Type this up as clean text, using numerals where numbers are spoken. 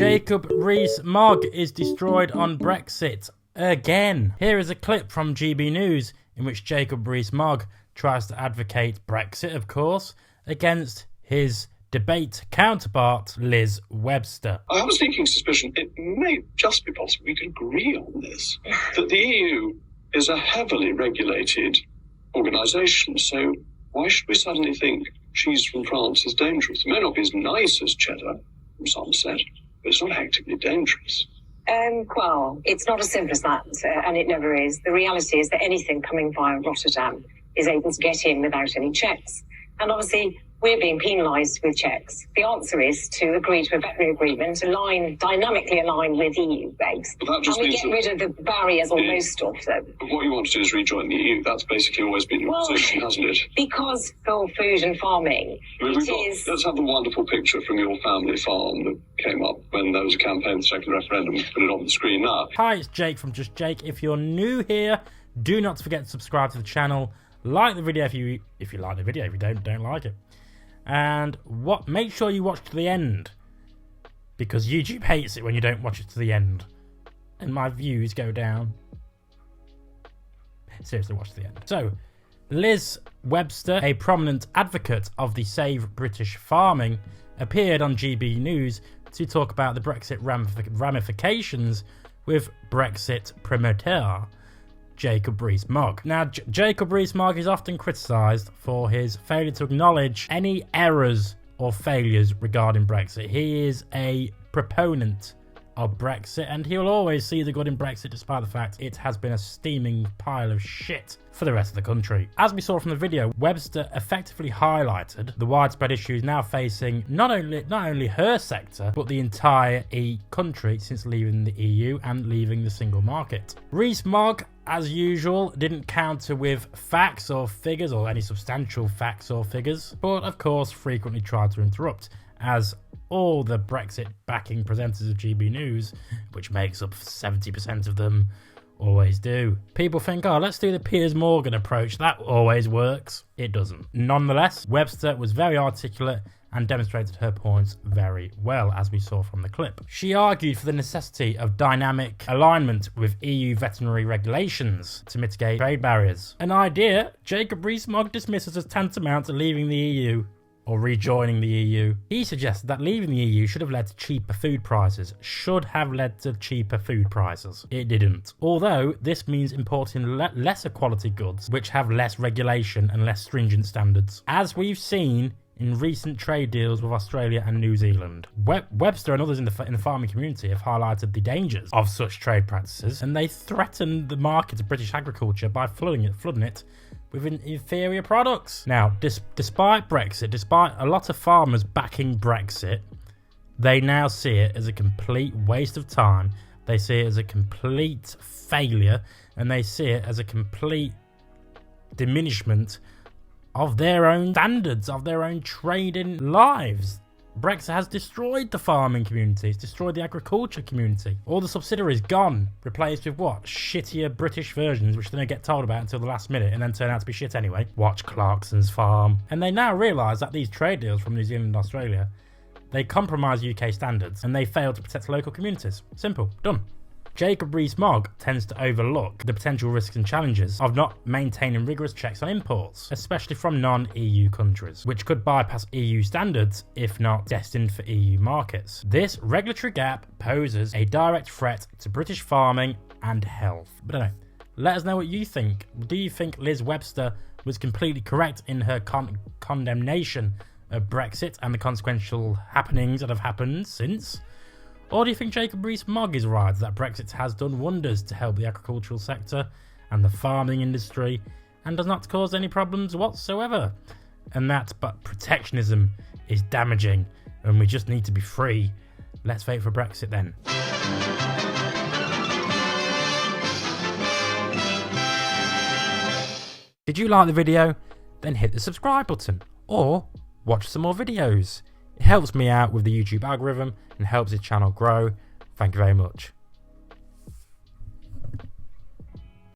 Jacob Rees-Mogg is destroyed on Brexit again. Here is a clip from GB News in which Jacob Rees-Mogg tries to advocate Brexit, of course, against his debate counterpart, Liz Webster. I have a sneaking suspicion it may just be possible we could agree on this, that the EU is a heavily regulated organisation, so why should we suddenly think cheese from France is dangerous? It may not be as nice as cheddar from Somerset, but it's not actively dangerous. Well, it's not as simple as that, and it never is. The reality is that anything coming via Rotterdam is able to get in without any checks. And obviously, we're being penalised with checks. The answer is to agree to a veterinary agreement, dynamically aligned with EU regs. And we get rid of the barriers on most of them. But what you want to do is rejoin the EU. That's basically always been your position, hasn't it? Because for food and farming, let's have the wonderful picture from your family farm that came up when there was a campaign for the second referendum. We'll put it on the screen now. Hi, it's Jake from Just Jake. If you're new here, do not forget to subscribe to the channel. Like the video if you like the video. If you don't like it. And make sure you watch to the end, because YouTube hates it when you don't watch it to the end, and my views go down. Seriously, watch to the end. So, Liz Webster, a prominent advocate of the Save British Farming, appeared on GB News to talk about the Brexit ramifications with Brexit promoter Jacob Rees-Mogg. Now, Jacob Rees-Mogg is often criticised for his failure to acknowledge any errors or failures regarding Brexit. He is a proponent of Brexit, and he will always see the good in Brexit despite the fact it has been a steaming pile of shit for the rest of the country. As we saw from the video, Webster effectively highlighted the widespread issues now facing not only her sector, but the entire country since leaving the EU and leaving the single market. Rees-Mogg, as usual, didn't counter with facts or figures, or any substantial facts or figures, but of course frequently tried to interrupt, as all the Brexit backing presenters of GB News, which makes up 70% of them, always do. People think, oh, let's do the Piers Morgan approach. That always works. It doesn't. Nonetheless, Webster was very articulate and demonstrated her points very well, as we saw from the clip. She argued for the necessity of dynamic alignment with EU veterinary regulations to mitigate trade barriers. An idea Jacob Rees-Mogg dismisses as tantamount to leaving the EU or rejoining the EU. He suggested that leaving the EU should have led to cheaper food prices. It didn't. Although this means importing lesser quality goods, which have less regulation and less stringent standards, as we've seen in recent trade deals with Australia and New Zealand. Webster and others in the farming community have highlighted the dangers of such trade practices, and they threaten the market of British agriculture by flooding it with inferior products. Now, despite Brexit, despite a lot of farmers backing Brexit, they now see it as a complete waste of time. They see it as a complete failure, and they see it as a complete diminishment of their own standards, of their own trading lives. Brexit has destroyed the farming community. It's destroyed the agriculture community. All the subsidiaries gone, replaced with what? Shittier British versions, which they don't get told about until the last minute and then turn out to be shit anyway. Watch Clarkson's Farm. And they now realise that these trade deals from New Zealand and Australia, they compromise UK standards and they fail to protect local communities. Simple. Done. Jacob Rees-Mogg tends to overlook the potential risks and challenges of not maintaining rigorous checks on imports, especially from non-EU countries, which could bypass EU standards if not destined for EU markets. This regulatory gap poses a direct threat to British farming and health. But anyway, let us know what you think. Do you think Liz Webster was completely correct in her condemnation of Brexit and the consequential happenings that have happened since? Or do you think Jacob Rees-Mogg is right that Brexit has done wonders to help the agricultural sector and the farming industry and does not cause any problems whatsoever? And that but protectionism is damaging and we just need to be free. Let's vote for Brexit then. Did you like the video? Then hit the subscribe button or watch some more videos. It helps me out with the YouTube algorithm and helps the channel grow. Thank you very much.